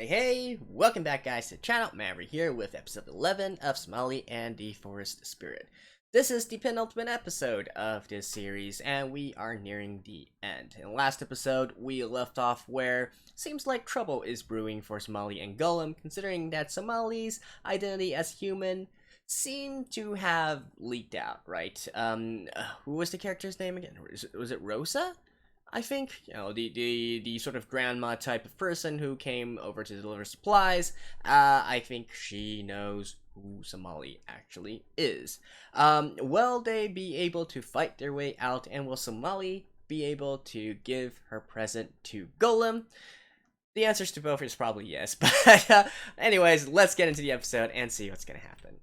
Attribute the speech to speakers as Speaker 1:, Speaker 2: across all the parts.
Speaker 1: Hey, welcome back guys to the channel. Maverick here with episode 11 of Somali and the Forest Spirit. This is the penultimate episode of this series and we are nearing the end. In the last episode, we left off where seems like trouble is brewing for Somali and Golem, considering that Somali's identity as human seemed to have leaked out, right? Who was the character's name again? Was it Rosa? I think, the sort of grandma type of person who came over to deliver supplies. I think she knows who Somali actually is. Will they be able to fight their way out, and will Somali be able to give her present to Golem? The answers to both is probably yes, but anyways, let's get into the episode and see what's gonna happen.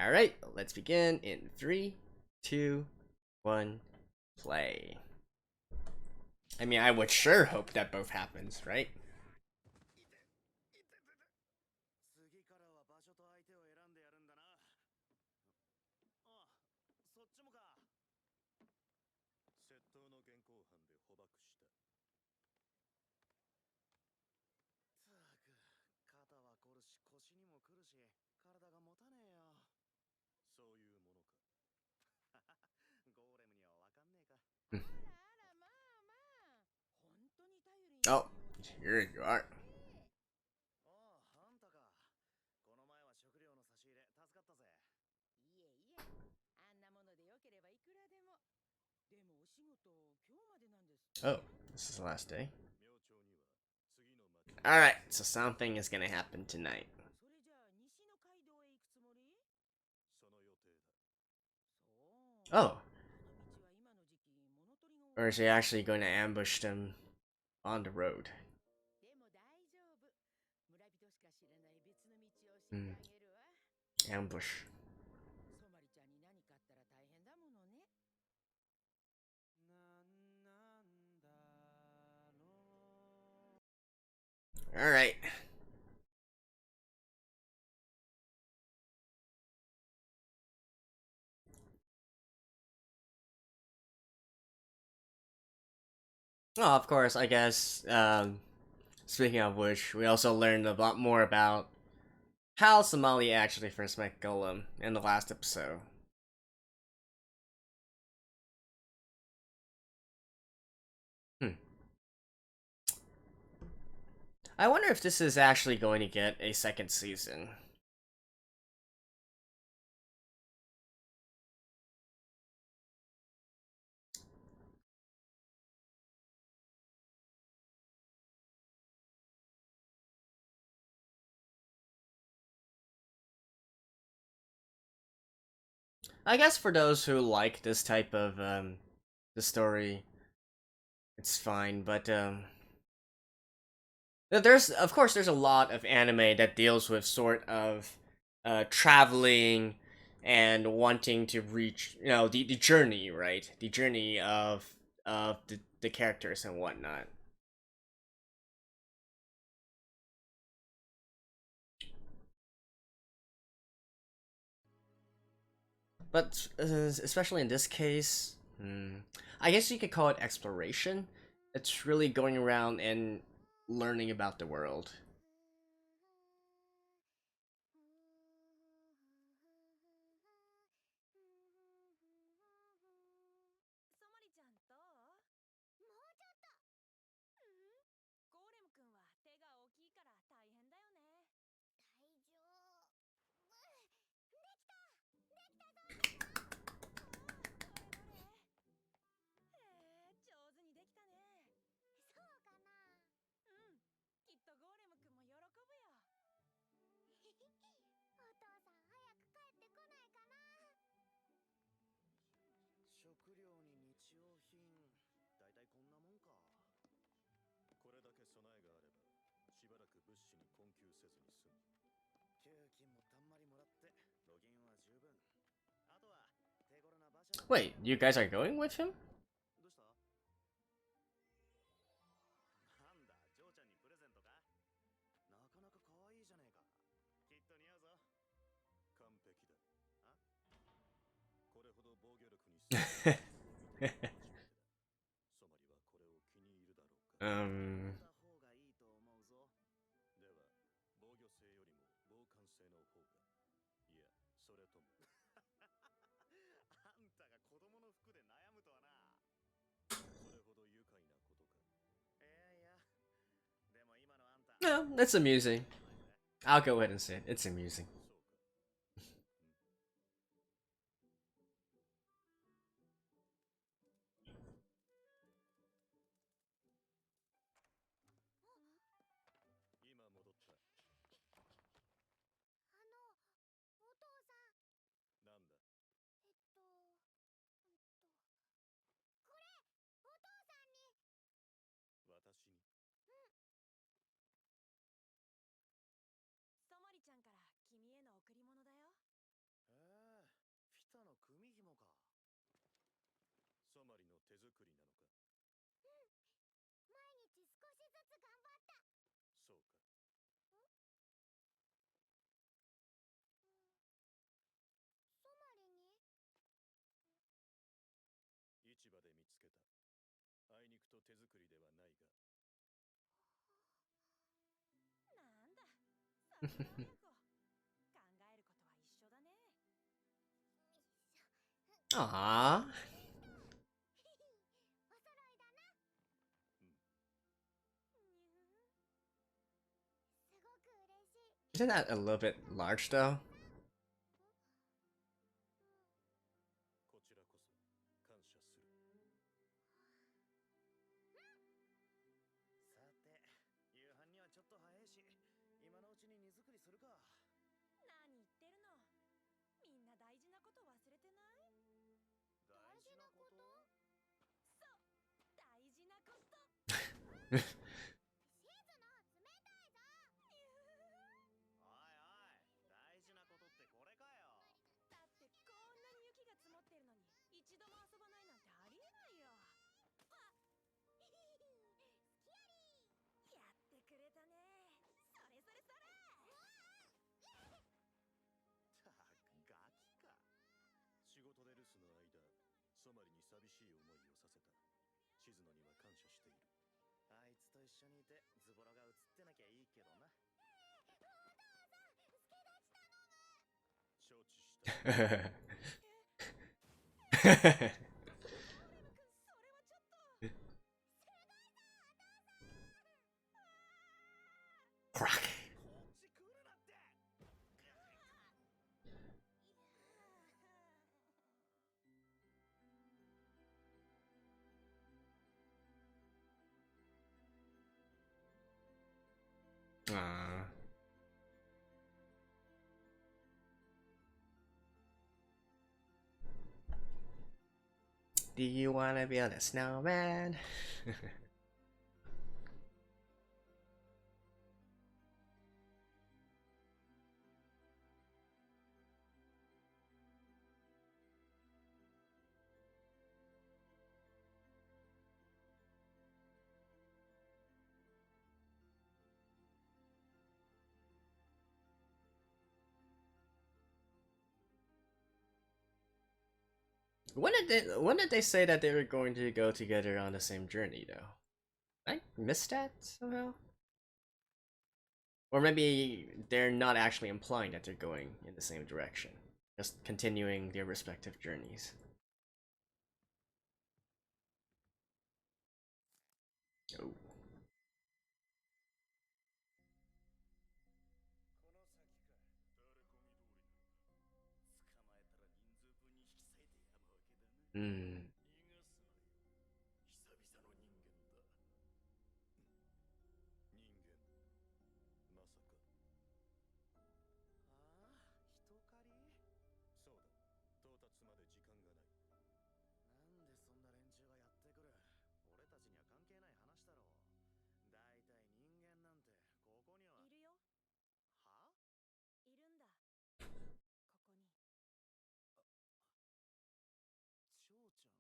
Speaker 1: Alright, let's begin in 3, 2, 1... play. I mean, I would sure hope that both happens, right? Oh, here you are. Oh, this is the last day. Alright, so something is gonna happen tonight. Oh. Or is he actually going to ambush them on the road? Ambush. Alright. Oh, of course, I guess, speaking of which, we also learned a lot more about how Somali actually first met Golem in the last episode. I wonder if this is actually going to get a second season. I guess for those who like this type of the story, it's fine. But there's of course there's a lot of anime that deals with sort of traveling and wanting to reach the journey, right? The journey of the characters and whatnot. But especially in this case, I guess you could call it exploration. It's really going around and learning about the world. Wait, you guys are going with him? um
Speaker 2: それともあんたが子供の服で悩むとはな。それほど愉快なことか。いやいや、でも今のあんた
Speaker 1: No, that's amusing. I'll go ahead and say it. It's amusing.
Speaker 2: 今戻った。
Speaker 3: お父さん。
Speaker 2: なんだ。
Speaker 3: これお父さんに。
Speaker 2: 私に。
Speaker 4: ソマリちゃんから君への贈り物だよ。
Speaker 2: ピタの組紐か。ソマリの手作りなのか。
Speaker 3: 毎日少しずつ頑張った。
Speaker 2: そうか。
Speaker 3: ソマリに
Speaker 2: 市場で見つけた。あいにくと手作りではないが。
Speaker 4: なんだ、さすが親子。考えることは一緒だね。
Speaker 1: Aww.
Speaker 3: お揃いだな。すごく嬉しい。
Speaker 1: Isn't that a little bit large though?
Speaker 2: こちらこそ感謝する。さて、夕飯にはちょっと早いし、今のうちに荷造りするか。
Speaker 4: 何言ってるの。みんな大事なこと忘れてない？
Speaker 3: 大事なこと？
Speaker 4: そう、大事なこと。
Speaker 3: シーズの冷たいぞ。
Speaker 2: おいおい、大事なことってこれかよ。
Speaker 4: だってこんなに雪が積もってるのに一度も遊ばないなんてありえないよ。
Speaker 3: スキアリー。
Speaker 4: やってくれたね。それそれそれ。
Speaker 2: たくガキか。仕事で留守の間、ソマリに寂しい思いをさせた。静野には感謝している。あいつと一緒にいてズボラが映ってなきゃいいけどな。
Speaker 3: お父さん、助太刀頼む。
Speaker 2: 承知した。
Speaker 4: オレム君、それはちょっと。
Speaker 3: 鋭いぞ、お父さん。
Speaker 1: Crack.
Speaker 2: こっち来るなって。
Speaker 1: Aww. Do you wanna build a snowman? When did they say that they were going to go together on the same journey though? I missed that somehow? Or maybe they're not actually implying that they're going in the same direction, just continuing their respective journeys. Oh.
Speaker 2: この先か。タレコミ通りだ。捕まえたら人数分に引き裂いてやむわけだな。
Speaker 1: Hmm.
Speaker 2: 逃がすなよ。久々の人間だ。人間。まさか。ああ、人狩り？そうだ。到達まで時間がない。なんでそんな連中がやってくる？俺たちには関係ない話だろう。だいたい人間なんてここには。
Speaker 4: いるよ。
Speaker 2: はい
Speaker 4: るんだ。ここに。
Speaker 2: 蝶ちゃん。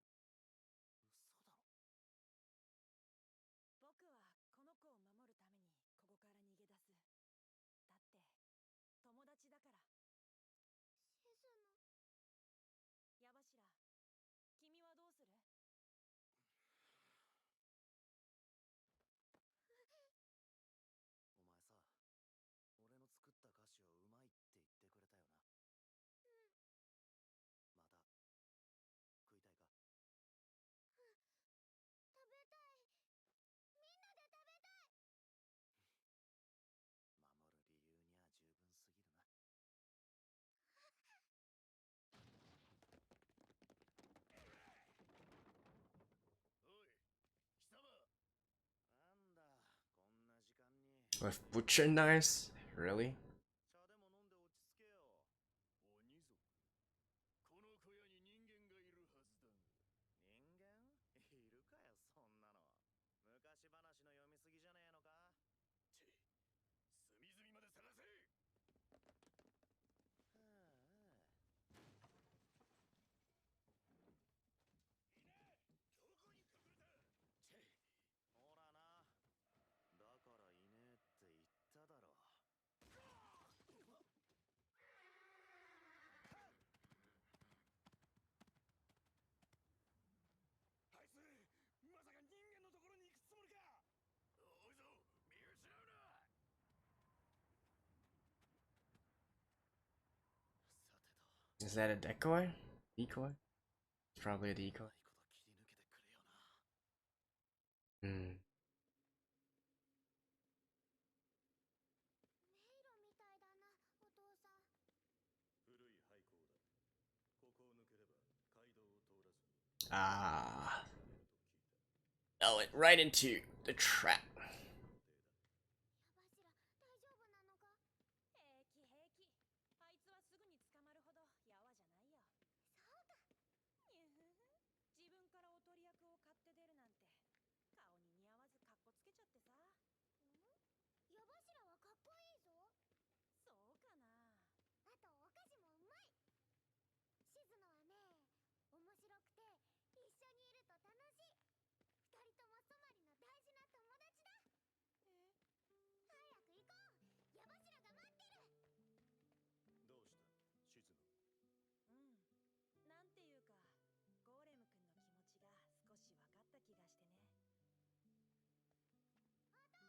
Speaker 1: With butcher knives? Really?
Speaker 2: 茶でも飲んで落ち着けよ。鬼ぞ。この小屋に人間がいるはずだが。人間いるかよ、そんなの。昔話の読みすぎじゃねえのか。隅々まで探せ。ほらな。だからいねえって言っただろ。あいつまさか人間のところに行くつもりか。おいぞ、見失うな。さてと。
Speaker 1: Is that a decoy? Decoy? It's probably a
Speaker 2: う
Speaker 1: decoy.
Speaker 2: まいこと切り抜けてくれよな。
Speaker 1: Hmm.
Speaker 3: 迷路みたいだな、お父さん。
Speaker 2: 古い廃校だ。ここを抜ければ街道を通らずに
Speaker 1: Ah.
Speaker 2: 進めると聞いた。
Speaker 1: I went right into the trap.
Speaker 3: 矢柱、大丈夫なのか。
Speaker 4: 平気平気。あいつはすぐに捕まるほどやわじゃないよ。
Speaker 3: そうか。
Speaker 4: にゅふふ。自分からおとり役を買って出るなんて顔に似合わずかっこつけちゃってさ。
Speaker 3: 矢柱はかっこいいぞ。
Speaker 4: そうかな。
Speaker 3: あとお菓子もうまい。静野はね、面白くて一緒にいると楽しい。二人ともソマリの大事な友達だ。早く行こう。矢柱が待ってる。
Speaker 2: どうした静野。
Speaker 4: うん。なんていうか、ゴーレム君の気持ちが少し分かった気がして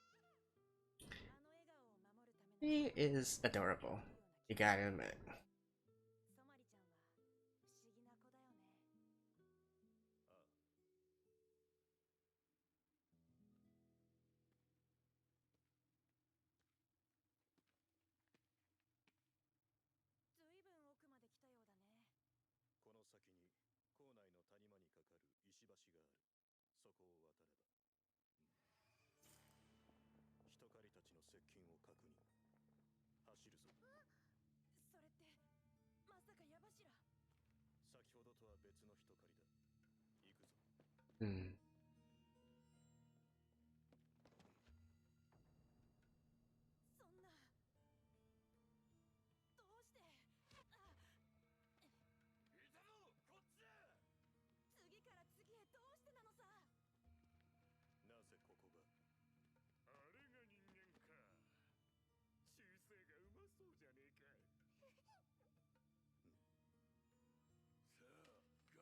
Speaker 4: ね。あの笑顔を守るためなら
Speaker 1: He is adorable. You gotta admit.
Speaker 4: ソマリちゃんは不思議な子だよね。
Speaker 2: ああ。
Speaker 4: ずいぶん奥まで来たようだね。
Speaker 2: この先に校内の谷間にかかる石橋がある。そこを渡れば、人狩りたちの接近を確認。走るぞ。
Speaker 4: それってまさか矢柱。
Speaker 2: 先ほどとは別の人狩りだ。行くぞ。
Speaker 1: Hmm.
Speaker 4: そんな。どうして。あ、
Speaker 2: いたぞ、こっちだ。
Speaker 4: 次から次へどうしてなのさ。
Speaker 2: なぜここが。あれが人間か。習性がうまそうじゃねえか。さあ、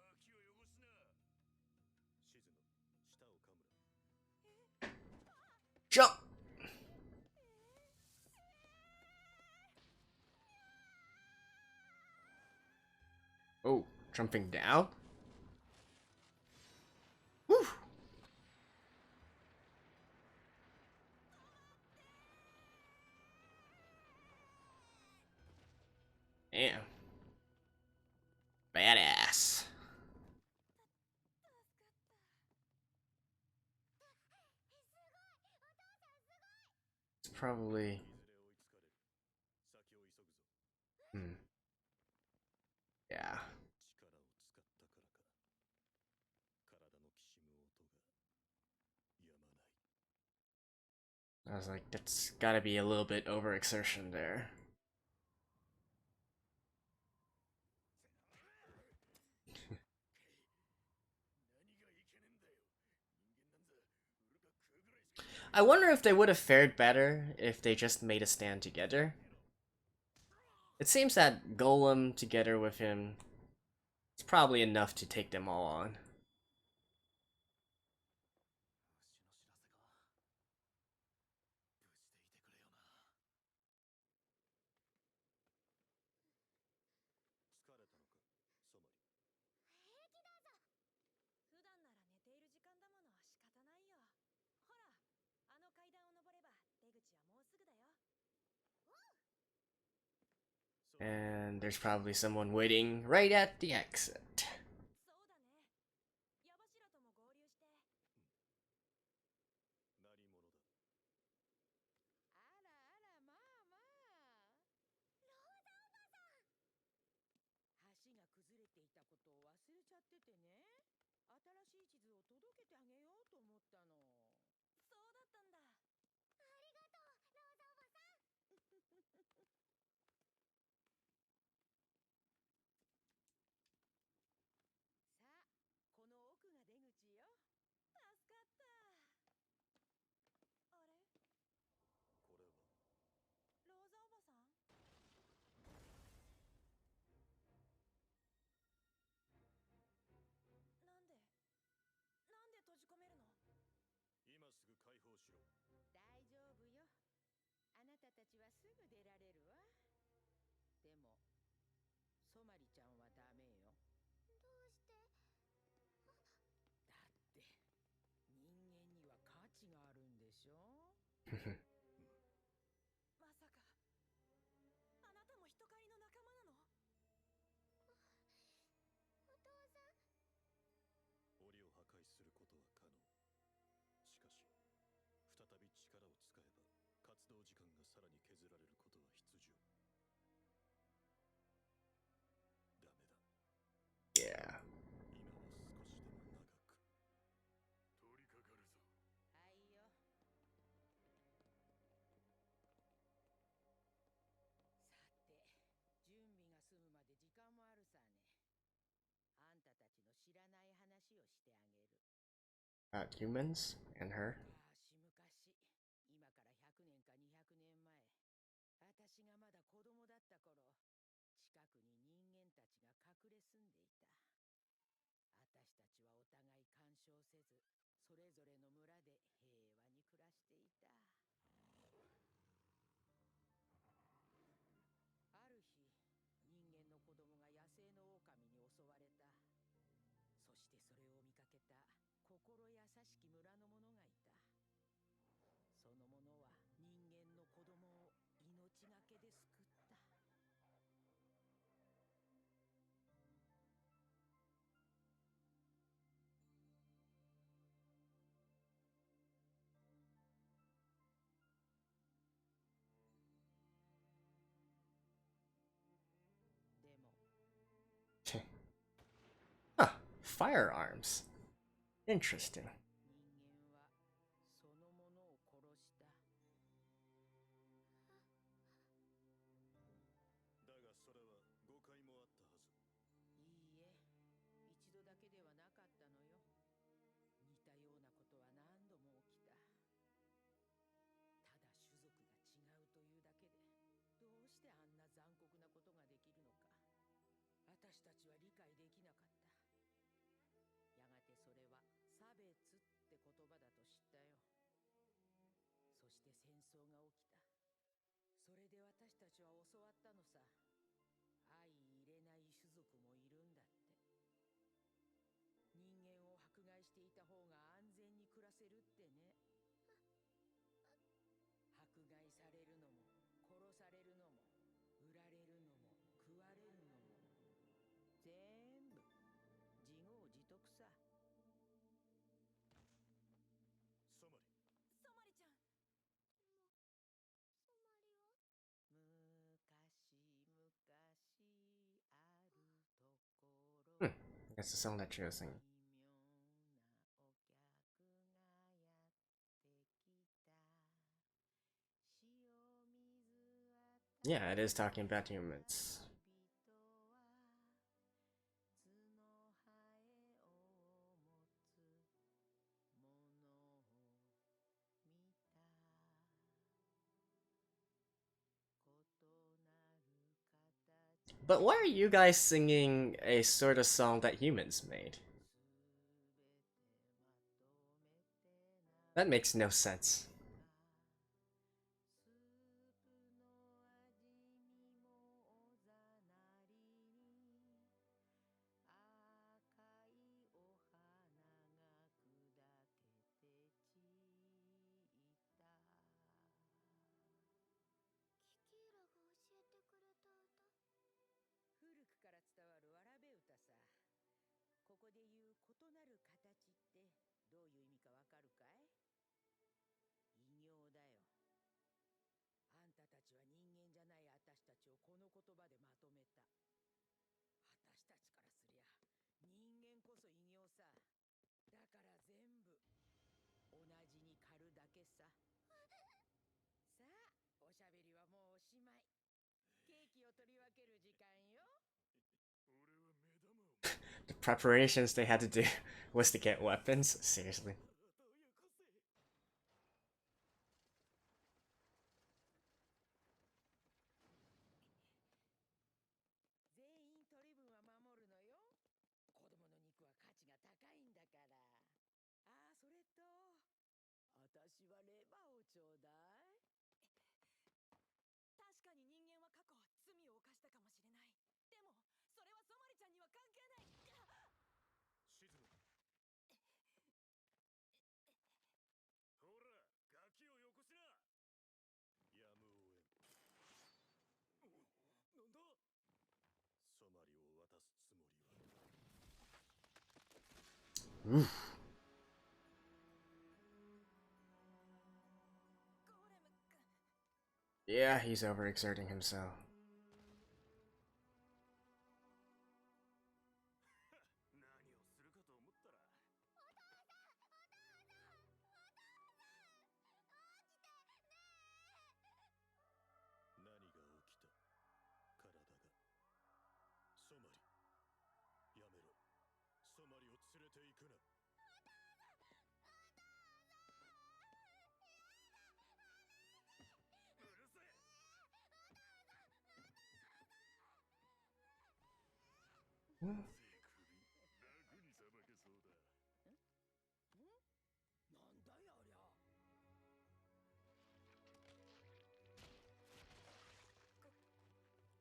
Speaker 2: ガキを汚すな。静野、舌を噛むな。
Speaker 1: Jump! Oh, jumping down? Woo! Damn. Badass. It's probably.
Speaker 2: いずれ追いつかれる。先を急ぐぞ。
Speaker 1: Hmm. Yeah.
Speaker 2: 力を使ったからか。体のきしむ音が止まない。
Speaker 1: I was like, that's gotta be a little bit overexertion there.
Speaker 2: 何がいけねえんだよ。人間なんざ売るか食うぐらいしか。
Speaker 1: I wonder if they would have fared better if they just made a stand together. It seems that Golem together with him is probably enough to take them all on.
Speaker 2: 疲れたのか、ソマリ。
Speaker 3: 平気だぞ。
Speaker 4: 普段なら寝ている時間だもの仕方ないよ。ほら、あの階段を登れば出口はもうすぐだよ。
Speaker 1: And there's probably someone waiting right at the exit.
Speaker 4: そうだね。矢柱とも合流して。
Speaker 2: 何者
Speaker 5: っててね、新しい地図を届けてあげようと思ったの。
Speaker 4: そうだったんだ。
Speaker 3: ありがとう、ローザおばさん。
Speaker 5: さあ、この奥が出口よ。
Speaker 4: 助かった。あれ、
Speaker 2: これは
Speaker 4: ローザおばさん。なんで閉じ込めるの？
Speaker 2: 今すぐ解放しろ。
Speaker 5: 大丈夫よ。あなたたちはすぐ出られるわ。でも、ソマリちゃんはダメよ。
Speaker 3: どうして？
Speaker 5: だって人間には価値があるんでしょ。
Speaker 4: まさかあなたも人狩りの仲間なの？
Speaker 3: お父さん。
Speaker 2: 檻を破壊することは可能。しかし再び力を使えば活動時間がさらに削られることは必要。ダメだ。
Speaker 1: Yeah.
Speaker 2: 今は少しでも長く。取り掛かるぞ。
Speaker 5: はいよ。さて、準備が済むまで時間もあるさね。あんたたちの知らない話をしてあげる。
Speaker 1: Humans and her.
Speaker 5: 昔、今から100年か200年前、私がまだ子供だった頃、近くに人間たちが隠れ住んでいた。私たちはお互い干渉せず、それぞれの村で平和に暮らしていた。ある日、人間の子供が野生の狼に襲われた。そしてそれを見かけた心優しき村の者がいた。その者は人間の子供を命がけで救った。でも
Speaker 1: Ah, firearms. Interesting.
Speaker 5: 人間はその者を殺した。
Speaker 2: だがそれは誤解もあったはず。
Speaker 5: いいえ、一度だけではなかったのよ。似たようなことは何度も起きた。ただ種族が違うというだけで、どうしてあんな残酷なことができるのか、私たちは理解できなかった。やがてそれは差別って言葉だと知ったよ。そして戦争が起きた。それで私たちは教わったのさ。相入れない種族もいるんだって。人間を迫害していた方が安全に暮らせるってね。迫害されるのも殺されるのも売られるのも食われるのも全部自業自得さ。
Speaker 2: ソマリ。
Speaker 4: ソマリちゃん。
Speaker 3: でもソマリは？
Speaker 5: 昔々あるところ、
Speaker 1: That's the song that she was singing.
Speaker 5: 奇妙なお客がやってきた。塩水は
Speaker 1: Yeah, it is talking about humans.
Speaker 5: 人は角生えを持つものを見た。異なる形
Speaker 1: But why are you guys singing a sort of song that humans made?
Speaker 5: すべてまとめてな
Speaker 1: That makes no sense.
Speaker 5: スープの味にもおざなりに赤いお花が砕けて散った。
Speaker 3: キキーラが教えてくれた歌。
Speaker 5: 古くから伝わるわらべ歌さ。ここで言う異なる形ってどういう意味かわかるかい？異形だよ。あんたたちは人間じゃない私たちをこの言葉でまとめた。私たちからすりゃ人間さ。だから全部同じに狩るだけさ。さあ、おしゃべりはもうおしまい。ケーキを取り分ける時間よ。
Speaker 1: The preparations they had to do was to get weapons? Seriously.
Speaker 5: 全員取り分は守るのよ。子供の肉は価値が高いんだから。ああ、それと、私はレバーをちょうだい。
Speaker 4: 確かに人間は過去罪を犯したかもしれない。でもそれはソマリちゃんには関係ない。
Speaker 2: 沈む。ほら、ガキをよこしな。やむを得ん。なんだ。ソマリを渡すつもりは。
Speaker 1: Oof.
Speaker 4: ゴーレム君。
Speaker 1: Yeah, he's overexerting himself.
Speaker 2: 何をするかと思ったら。何が起きた。体が。ソマリ。やめろ。ソマリを連れて行くな。うるせえ。楽にさばけそうだ。
Speaker 5: なんだよありゃ。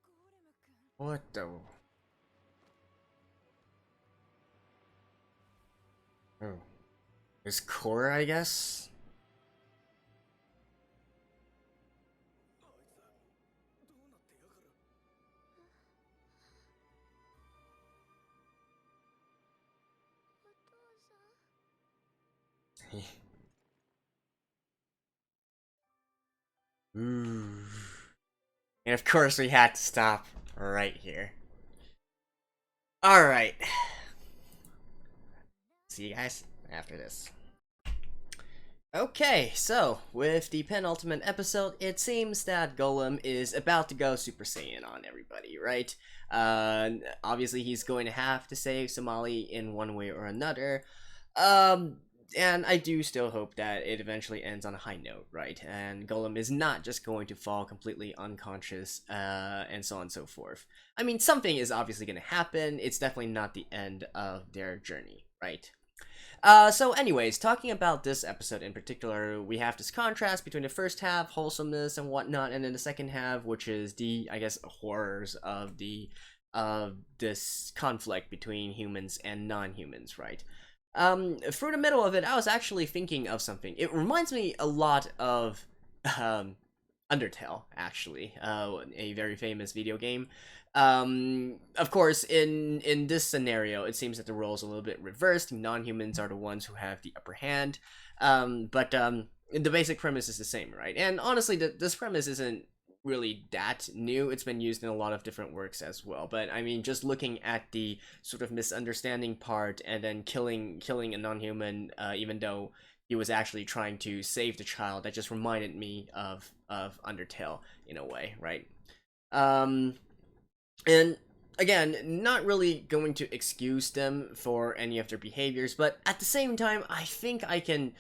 Speaker 4: ゴーレム君。
Speaker 1: What the? Oh. His core, I guess?
Speaker 2: あいつどうなってやがる。
Speaker 3: お父さん。
Speaker 1: Ooh. And of course we had to stop right here. Alright. See you guys after this. Okay, so with the penultimate episode, it seems that Golem is about to go Super Saiyan on everybody, right? Obviously he's going to have to save Somali in one way or another. And I do still hope that it eventually ends on a high note, right? And Golem is not just going to fall completely unconscious, and so on and so forth. I mean, something is obviously going to happen. It's definitely not the end of their journey, right? So anyways, talking about this episode in particular, we have this contrast between the first half, wholesomeness and whatnot, and then the second half, which is the, I guess, horrors of this conflict between humans and non-humans, right? Through the middle of it, I was actually thinking of something. It reminds me a lot of, Undertale, actually, a very famous video game. Of course, in this scenario, it seems that the roles are a little bit reversed. Non-humans are the ones who have the upper hand. But the basic premise is the same, right? And honestly, this premise isn't really that new. It's been used in a lot of different works as well. But I mean, just looking at the sort of misunderstanding part and then killing a non-human, even though he was actually trying to save the child, that just reminded me of Undertale in a way, right? And again, not really going to excuse them for any of their behaviors, but at the same time, I think I can,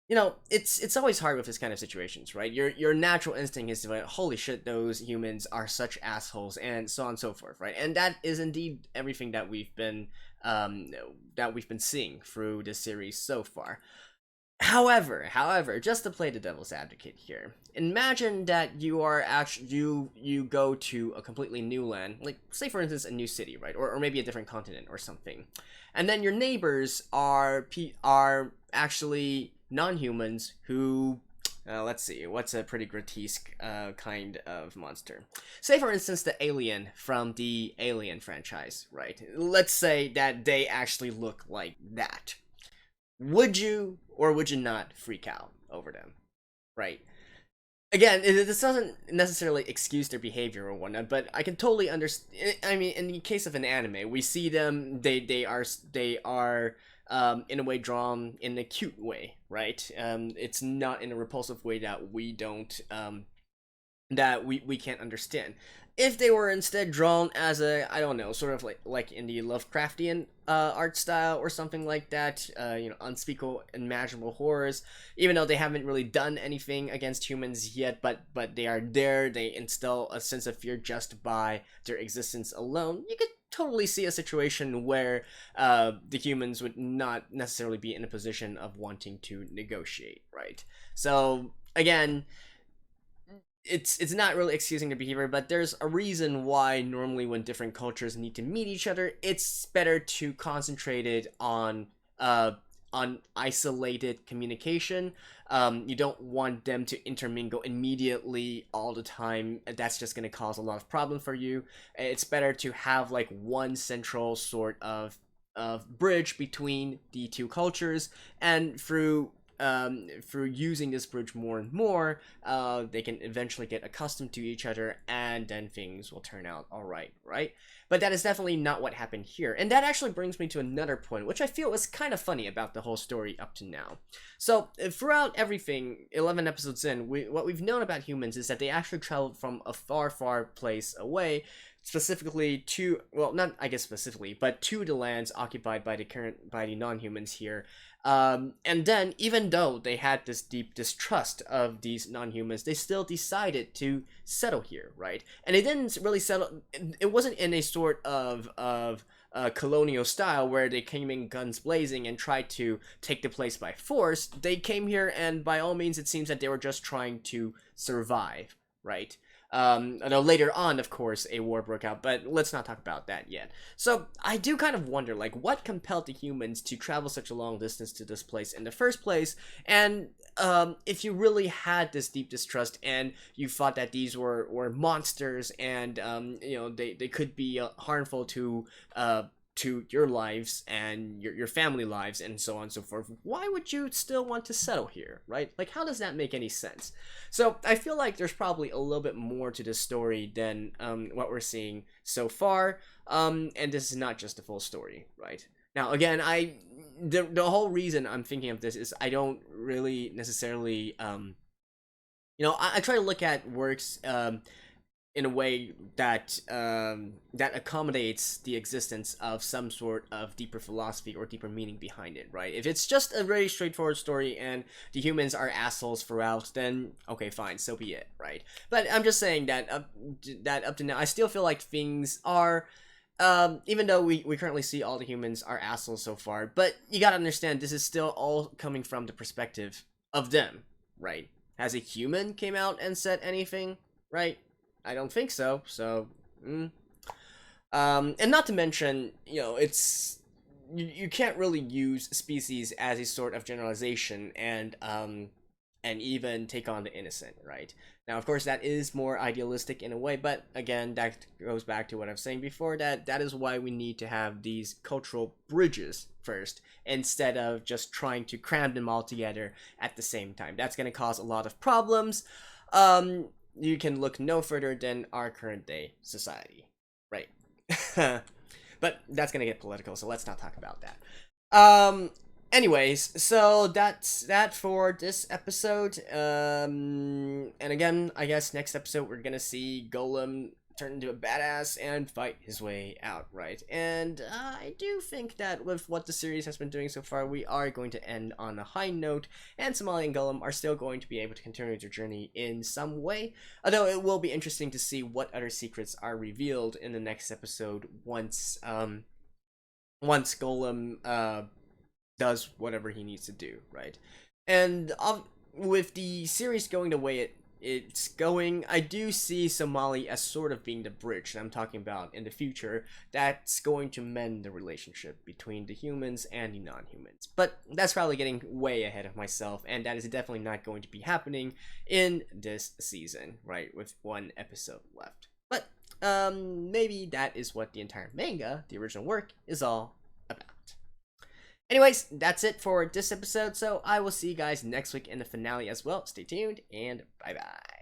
Speaker 1: you know, it's always hard with this kind of situations, right? Your natural instinct is to like, holy shit, those humans are such assholes, and so on and so forth, right? And that is indeed everything that we've been seeing through this series so far. However, just to play the devil's advocate here, imagine that you are actually you go to a completely new land, like say for instance a new city, right, or maybe a different continent or something, and then your neighbors are actually non-humans who, let's see, what's a pretty grotesque kind of monster? Say for instance the alien from the Alien franchise, right? Let's say that they actually look like that. Would you or would you not freak out over them, right? Again, this doesn't necessarily excuse their behavior or whatnot, but I can totally understand. I mean, in the case of an anime, we see them; they are in a way drawn in a cute way, right? It's not in a repulsive way that we don't that we can't understand. If they were instead drawn as a, I don't know, sort of like in the Lovecraftian art style or something like that, unspeakable, imaginable horrors, even though they haven't really done anything against humans yet, but they are there, they instill a sense of fear just by their existence alone, you could totally see a situation where the humans would not necessarily be in a position of wanting to negotiate, right? So, again, it's not really excusing their behavior, but there's a reason why normally when different cultures need to meet each other, it's better to concentrate it on isolated communication. You don't want them to intermingle immediately all the time. That's just going to cause a lot of problem for you. It's better to have like one central sort of bridge between the two cultures, and through using this bridge more and more, they can eventually get accustomed to each other, and then things will turn out alright, right? But that is definitely not what happened here. And that actually brings me to another point, which I feel is kind of funny about the whole story up to now. So, throughout everything, 11 episodes in, what we've known about humans is that they actually traveled from a far, far place away, specifically to, well, not I guess specifically, but to the lands occupied by the non-humans here. And then, even though they had this deep distrust of these non-humans, they still decided to settle here, right? And it didn't really settle. It wasn't in a sort of colonial style where they came in guns blazing and tried to take the place by force. They came here, and by all means, it seems that they were just trying to survive, right? Although later on, of course, a war broke out, but let's not talk about that yet. So, I do kind of wonder, like, what compelled the humans to travel such a long distance to this place in the first place, and, if you really had this deep distrust, and you thought that these were monsters, and, they could be harmful to your lives and your family lives and so on and so forth, why would you still want to settle here, right? Like, how does that make any sense? So I feel like there's probably a little bit more to this story than what we're seeing so far, and this is not just the full story, right? Now, again, the whole reason I'm thinking of this is I don't really necessarily, I try to look at works in a way that that accommodates the existence of some sort of deeper philosophy or deeper meaning behind it, right? If it's just a very straightforward story and the humans are assholes throughout, then okay, fine, so be it, right? But I'm just saying that up to now, I still feel like things are, even though we currently see all the humans are assholes so far, but you gotta understand, this is still all coming from the perspective of them, right? Has a human came out and said anything, right? I don't think so, and not to mention, it's, you can't really use species as a sort of generalization and even take on the innocent, right? Now, of course, that is more idealistic in a way, but again, that goes back to what I was saying before, that is why we need to have these cultural bridges first, instead of just trying to cram them all together at the same time. That's going to cause a lot of problems. You can look no further than our current day society, right? But that's gonna get political, so let's not talk about that. Anyways, so that's that for this episode. And again, I guess next episode we're gonna see Golem turn into a badass and fight his way out, right? And I do think that with what the series has been doing so far, we are going to end on a high note, and Somali and Golem are still going to be able to continue their journey in some way, although it will be interesting to see what other secrets are revealed in the next episode once Golem does whatever he needs to do, right? And with the series going the way it's going, I do see Somali as sort of being the bridge that I'm talking about in the future that's going to mend the relationship between the humans and the non-humans. But that's probably getting way ahead of myself, and that is definitely not going to be happening in this season, right, with one episode left. But maybe that is what the entire manga, the original work, is all about. Anyways, that's it for this episode, so I will see you guys next week in the finale as well. Stay tuned, and bye-bye.